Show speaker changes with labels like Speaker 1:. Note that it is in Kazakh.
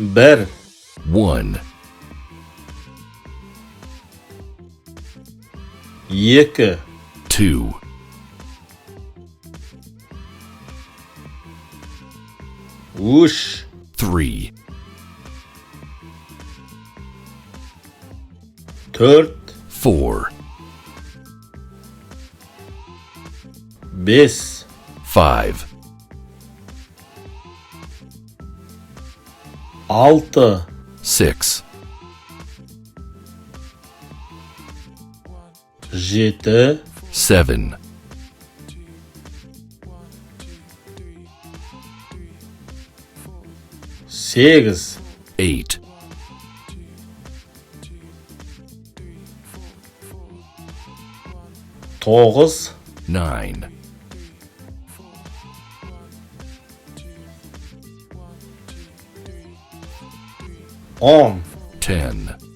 Speaker 1: Bir,
Speaker 2: 1,
Speaker 1: iki,
Speaker 2: 2,
Speaker 1: üç,
Speaker 2: 3,
Speaker 1: dört,
Speaker 2: 4,
Speaker 1: beş,
Speaker 2: 5,
Speaker 1: altı,
Speaker 2: 6,
Speaker 1: yedi,
Speaker 2: 7,
Speaker 1: sekiz,
Speaker 2: 8,
Speaker 1: to'qqiz,
Speaker 2: 9,
Speaker 1: 10,
Speaker 2: 10,